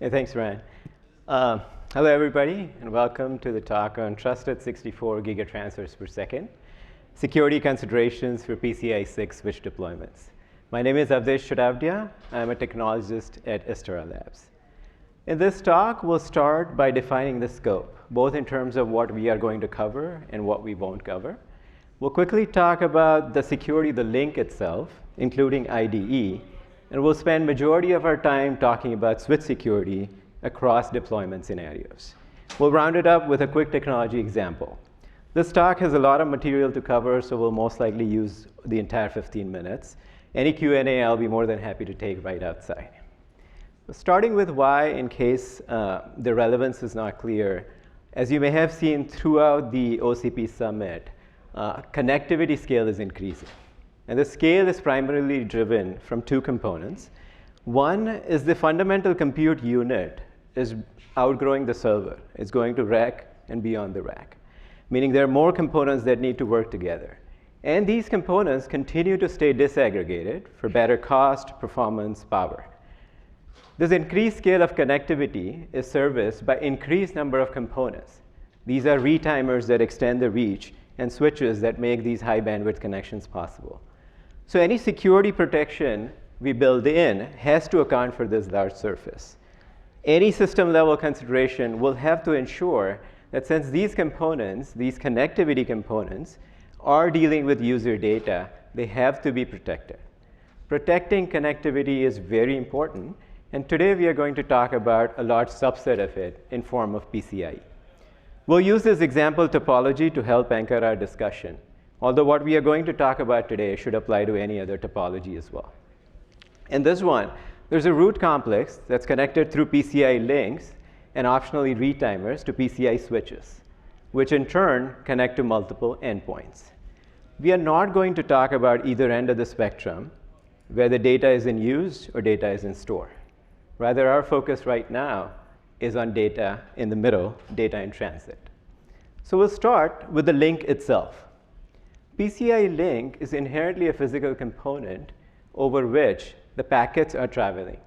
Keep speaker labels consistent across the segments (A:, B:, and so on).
A: Hey, thanks, Ryan. Hello, everybody, and welcome to the talk on trusted 64 gigatransfers per second, security considerations for PCIe 6 switch deployments. My name is Avdhesh Chhodavdia. I'm a technologist at Astera Labs. In this talk, we'll start by defining the scope, both in terms of what we are going to cover and what we won't cover. We'll quickly talk about the security of the link itself, including IDE, and we'll spend majority of our time talking about switch security across deployment scenarios. We'll round it up with a quick technology example. This talk has a lot of material to cover, so we'll most likely use the entire 15 minutes. Any Q&A, I'll be more than happy to take right outside. Starting with why, in case the relevance is not clear, as you may have seen throughout the OCP summit, connectivity scale is increasing. And the scale is primarily driven from two components. One is the fundamental compute unit is outgrowing the server. It's going to rack and beyond the rack, meaning there are more components that need to work together. And these components continue to stay disaggregated for better cost, performance, power. This increased scale of connectivity is serviced by increased number of components. These are retimers that extend the reach and switches that make these high bandwidth connections possible. So any security protection we build in has to account for this large surface. Any system level consideration will have to ensure that since these components, these connectivity components, are dealing with user data, they have to be protected. Protecting connectivity is very important, and today we are going to talk about a large subset of it in form of PCIe. We'll use this example topology to help anchor our discussion, although what we are going to talk about today should apply to any other topology as well. In this one, there's a root complex that's connected through PCIe links and optionally retimers to PCIe switches, which in turn connect to multiple endpoints. We are not going to talk about either end of the spectrum, where the data is in use or data is in store. Rather, our focus right now is on data in the middle, data in transit. So we'll start with the link itself. PCIe link is inherently a physical component over which the packets are traveling.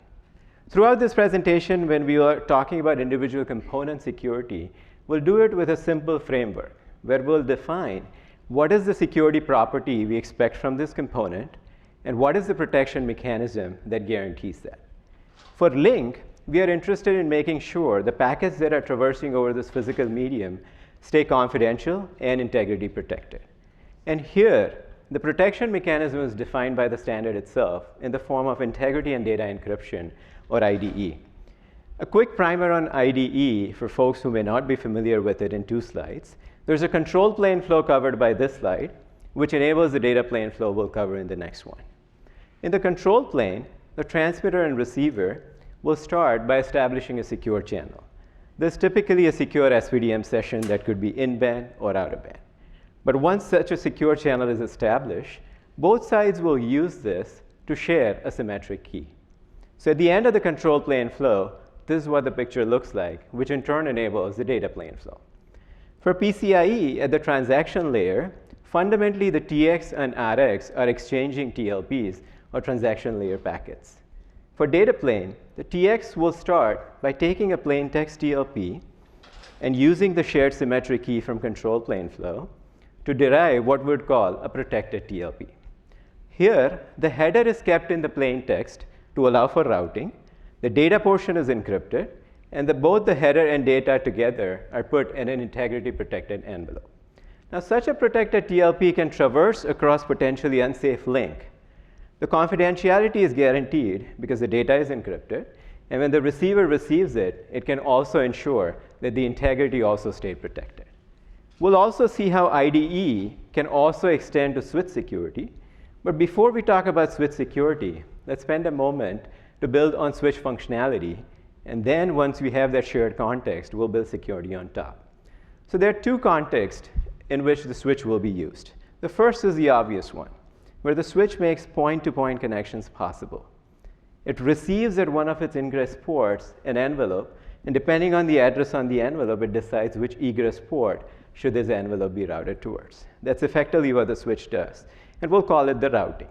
A: Throughout this presentation, when we are talking about individual component security, we'll do it with a simple framework where we'll define what is the security property we expect from this component and what is the protection mechanism that guarantees that. For link, we are interested in making sure the packets that are traversing over this physical medium stay confidential and integrity protected. And here, the protection mechanism is defined by the standard itself in the form of integrity and data encryption, or IDE. A quick primer on IDE for folks who may not be familiar with it in 2 slides. There's a control plane flow covered by this slide, which enables the data plane flow we'll cover in the next one. In the control plane, the transmitter and receiver will start by establishing a secure channel. This is typically a secure SVDM session that could be in-band or out-of-band. But once such a secure channel is established, both sides will use this to share a symmetric key. So at the end of the control plane flow, this is what the picture looks like, which in turn enables the data plane flow. For PCIe at the transaction layer, fundamentally the TX and RX are exchanging TLPs, or transaction layer packets. For data plane, the TX will start by taking a plain text TLP and using the shared symmetric key from control plane flow to derive what we'd call a protected TLP. Here, the header is kept in the plain text to allow for routing. The data portion is encrypted, and both the header and data together are put in an integrity protected envelope. Now, such a protected TLP can traverse across potentially unsafe link. The confidentiality is guaranteed because the data is encrypted, and when the receiver receives it, it can also ensure that the integrity also stayed protected. We'll also see how IDE can also extend to switch security. But before we talk about switch security, let's spend a moment to build on switch functionality. And then once we have that shared context, we'll build security on top. So there are 2 contexts in which the switch will be used. The first is the obvious one, where the switch makes point-to-point connections possible. It receives at one of its ingress ports an envelope, and depending on the address on the envelope, it decides which egress port should this envelope be routed towards. That's effectively what the switch does, and we'll call it the routing.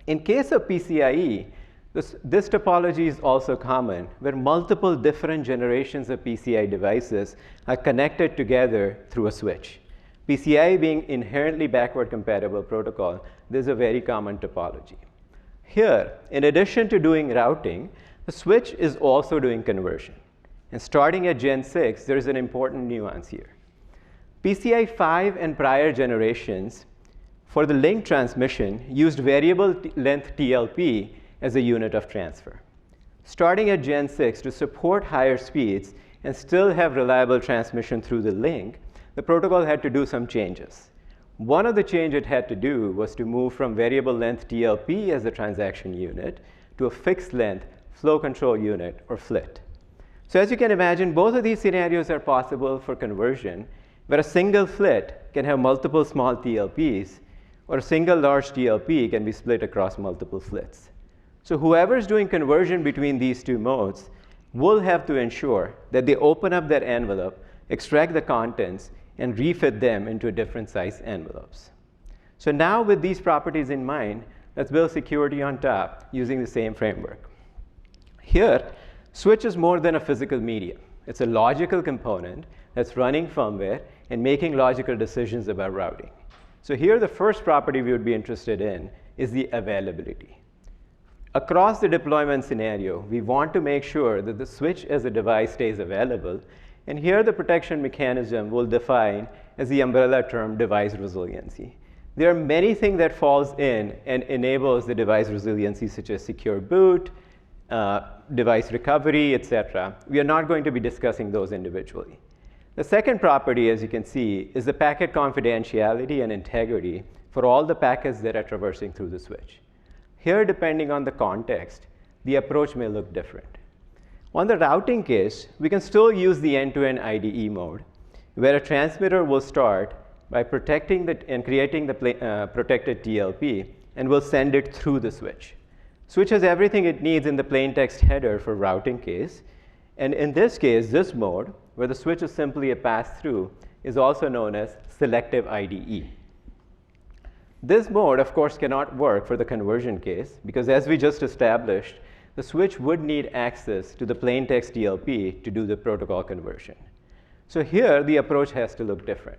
A: In case of PCIe, This topology is also common, where multiple different generations of PCI devices are connected together through a switch. PCI being inherently backward compatible protocol, this is a very common topology. Here, in addition to doing routing, the switch is also doing conversion. And starting at Gen 6, there is an important nuance here. PCI 5 and prior generations, for the link transmission, used variable length TLP as a unit of transfer. Starting at Gen 6, to support higher speeds and still have reliable transmission through the link, the protocol had to do some changes. One of the changes it had to do was to move from variable length TLP as the transaction unit to a fixed length flow control unit, or FLIT. So as you can imagine, both of these scenarios are possible for conversion, where a single FLIT can have multiple small TLPs, or a single large TLP can be split across multiple FLITs. So whoever's doing conversion between these two modes will have to ensure that they open up that envelope, extract the contents, and refit them into different size envelopes. So now with these properties in mind, let's build security on top using the same framework. Here, switch is more than a physical medium. It's a logical component that's running firmware and making logical decisions about routing. So here, the first property we would be interested in is the availability. Across the deployment scenario, we want to make sure that the switch as a device stays available. And here, the protection mechanism will define as the umbrella term device resiliency. There are many things that falls in and enables the device resiliency, such as secure boot, device recovery, etc. We are not going to be discussing those individually. The second property, as you can see, is the packet confidentiality and integrity for all the packets that are traversing through the switch. Here, depending on the context, the approach may look different. On the routing case, we can still use the end-to-end IDE mode, where a transmitter will start by protecting and creating the protected TLP, and will send it through the switch. Switch has everything it needs in the plain text header for routing case. And in this case, this mode, where the switch is simply a pass-through, is also known as selective IDE. This mode, of course, cannot work for the conversion case, because as we just established, the switch would need access to the plain text TLP to do the protocol conversion. So here, the approach has to look different.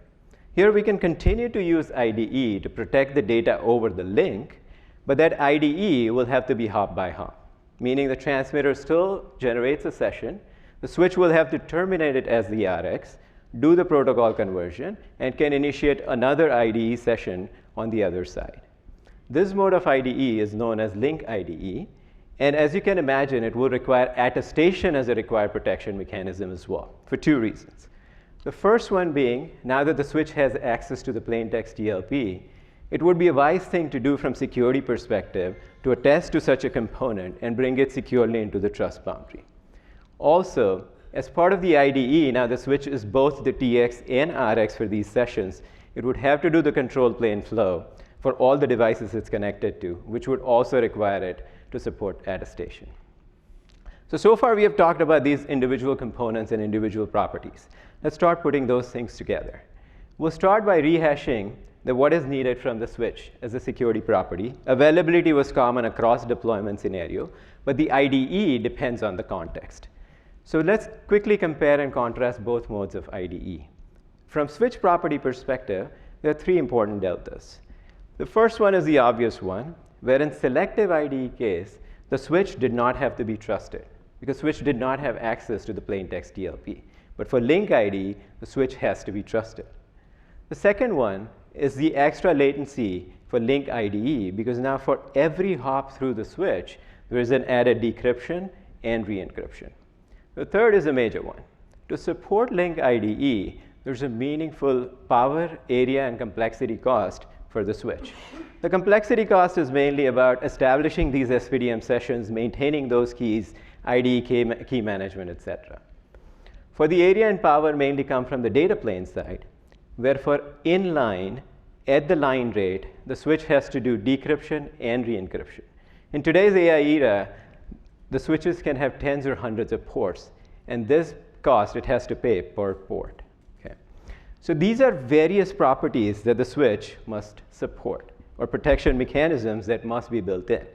A: Here, we can continue to use IDE to protect the data over the link, but that IDE will have to be hop by hop, meaning the transmitter still generates a session. The switch will have to terminate it as the RX, do the protocol conversion, and can initiate another IDE session on the other side. This mode of IDE is known as link IDE. And as you can imagine, it will require attestation as a required protection mechanism as well, for two reasons. The first one being, now that the switch has access to the plain text TLP, it would be a wise thing to do from security perspective to attest to such a component and bring it securely into the trust boundary. Also, as part of the IDE, now the switch is both the TX and RX for these sessions, it would have to do the control plane flow for all the devices it's connected to, which would also require it to support attestation. So far we have talked about these individual components and individual properties. Let's start putting those things together. We'll start by rehashing what is needed from the switch as a security property. Availability was common across deployment scenario, but the IDE depends on the context. So let's quickly compare and contrast both modes of IDE. From switch property perspective, there are three important deltas. The first one is the obvious one, where in selective IDE case, the switch did not have to be trusted, because switch did not have access to the plain text TLP. But for link IDE, the switch has to be trusted. The second one is the extra latency for link IDE, because now for every hop through the switch, there is an added decryption and re-encryption. The third is a major one. To support link IDE, there's a meaningful power, area, and complexity cost for the switch. The complexity cost is mainly about establishing these SPDM sessions, maintaining those keys, IDE key management, etc. For the area and power mainly come from the data plane side, where for inline, at the line rate, the switch has to do decryption and re-encryption. In today's AI era, the switches can have tens or hundreds of ports, and this cost it has to pay per port. Okay. So these are various properties that the switch must support, or protection mechanisms that must be built in.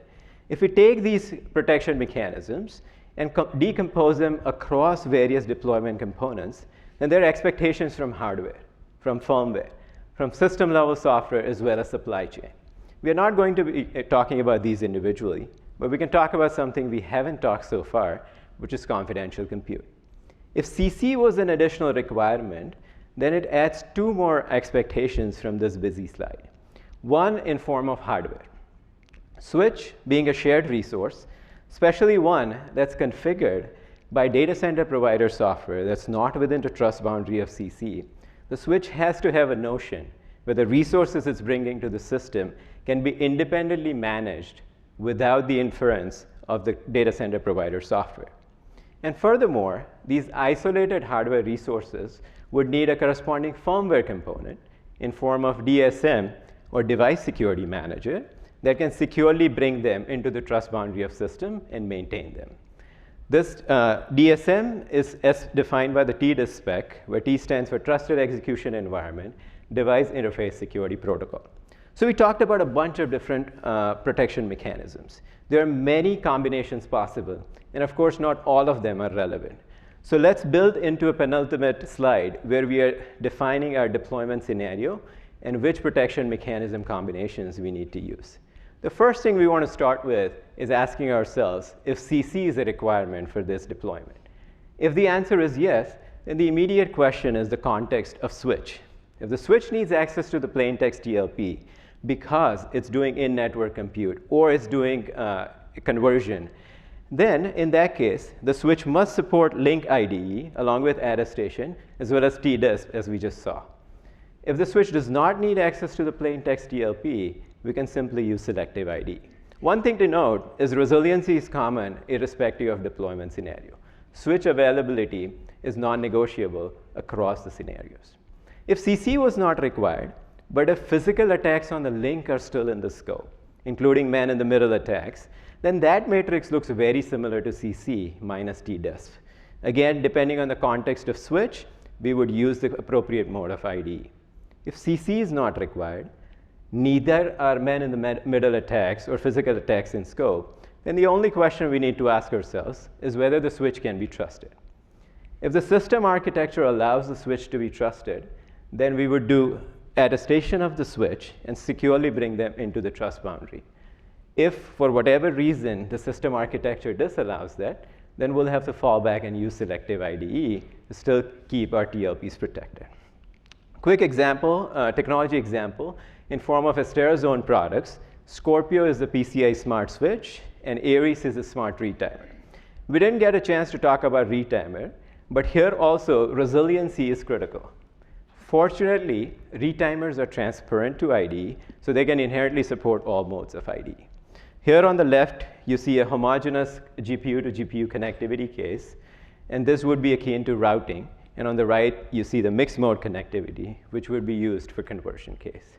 A: If we take these protection mechanisms and decompose them across various deployment components, then there are expectations from hardware, from firmware, from system-level software, as well as supply chain. We are not going to be talking about these individually, but we can talk about something we haven't talked so far, which is confidential compute. If CC was an additional requirement, then it adds two more expectations from this busy slide. One in form of hardware. Switch being a shared resource, especially one that's configured by data center provider software that's not within the trust boundary of CC, the switch has to have a notion where the resources it's bringing to the system can be independently managed without the interference of the data center provider software. And furthermore, these isolated hardware resources would need a corresponding firmware component in form of DSM or device security manager that can securely bring them into the trust boundary of system and maintain them. This DSM is as defined by the TDIS spec, where T stands for Trusted Execution Environment, Device Interface Security Protocol. So we talked about a bunch of different protection mechanisms. There are many combinations possible, and of course, not all of them are relevant. So let's build into a penultimate slide where we are defining our deployment scenario and which protection mechanism combinations we need to use. The first thing we want to start with is asking ourselves if CC is a requirement for this deployment. If the answer is yes, then the immediate question is the context of switch. If the switch needs access to the plaintext TLP because it's doing in-network compute or it's doing conversion, then in that case, the switch must support Link IDE along with attestation as well as TDIS, as we just saw. If the switch does not need access to the plaintext TLP, we can simply use selective ID. One thing to note is resiliency is common irrespective of deployment scenario. Switch availability is non-negotiable across the scenarios. If CC was not required, but if physical attacks on the link are still in the scope, including man-in-the-middle attacks, then that matrix looks very similar to CC minus TDIS. Again, depending on the context of switch, we would use the appropriate mode of IDE. If CC is not required, neither are man-in-the-middle attacks or physical attacks in scope, then the only question we need to ask ourselves is whether the switch can be trusted. If the system architecture allows the switch to be trusted, then we would do attestation of the switch and securely bring them into the trust boundary. If, for whatever reason, the system architecture disallows that, then we'll have to fall back and use selective IDE to still keep our TLPs protected. Quick example, technology example, in form of Astera's own products. Scorpio is the PCIe smart switch, and Aries is a smart retimer. We didn't get a chance to talk about retimer, but here also resiliency is critical. Fortunately, retimers are transparent to IDE, so they can inherently support all modes of IDE. Here on the left, you see a homogeneous GPU to GPU connectivity case, and this would be akin to routing. And on the right, you see the mixed mode connectivity, which would be used for conversion case.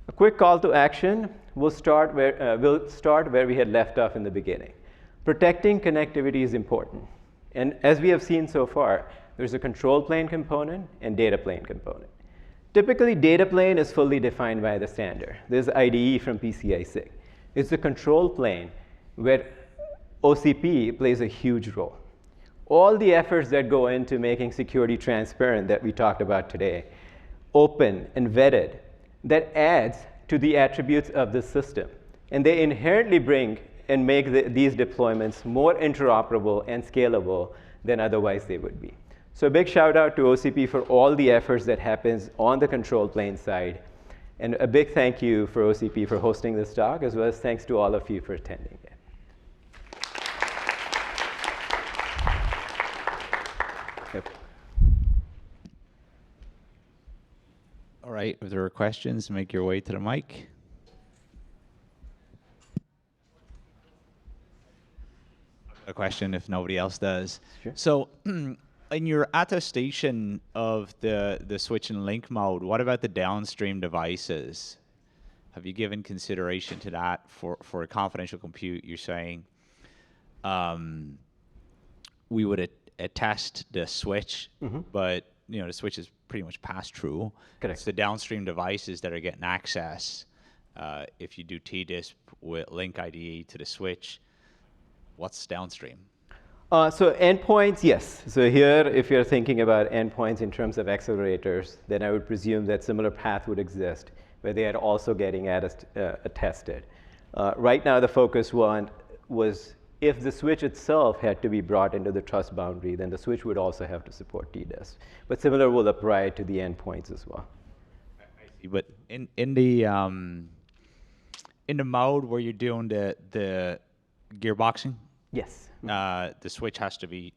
A: A quick call to action, we'll start where we had left off in the beginning. Protecting connectivity is important. And as we have seen so far, there's a control plane component and data plane component. Typically, data plane is fully defined by the standard. There's IDE from PCI SIG. It's the control plane where OCP plays a huge role. All the efforts that go into making security transparent that we talked about today, open and vetted, that adds to the attributes of the system. And they inherently bring and make these deployments more interoperable and scalable than otherwise they would be. So a big shout out to OCP for all the efforts that happens on the control plane side. And a big thank you for OCP for hosting this talk, as well as thanks to all of you for attending it. Yep.
B: All right, if there are questions, make your way to the mic. A question if nobody else does.
A: Sure.
B: So in your attestation of the switch and link mode, what about the downstream devices? Have you given consideration to that for confidential compute? You're saying we would attest the switch, but the switch is pretty much pass-through.
A: Correct.
B: It's the downstream devices that are getting access If you do TDISP with link IDE to the switch, what's downstream?
A: So endpoints, yes. So here, if you're thinking about endpoints in terms of accelerators, then I would presume that similar path would exist, where they are also getting attested. Right now, the focus was if the switch itself had to be brought into the trust boundary, then the switch would also have to support TDISP. But similar will apply to the endpoints as well.
B: I see. But in the mode where you're doing the gearboxing,
A: Yes.
B: the switch has to be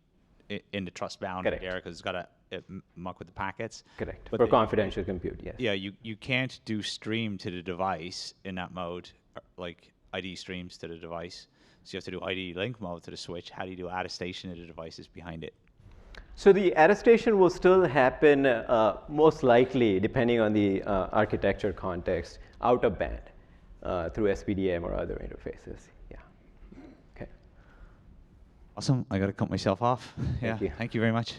B: in the trust boundary
A: Correct.
B: there because it's got to muck with the packets.
A: Correct.
B: But
A: For confidential compute, yes.
B: Yeah, you can't do stream to the device in that mode, like ID streams to the device. So you have to do ID link mode to the switch. How do you do attestation of the devices behind it?
A: So the attestation will still happen, most likely, depending on the architecture context, out of band through SPDM or other interfaces. Yeah. Okay.
B: Awesome. I got to cut myself off.
A: Thank you.
B: Thank you very much.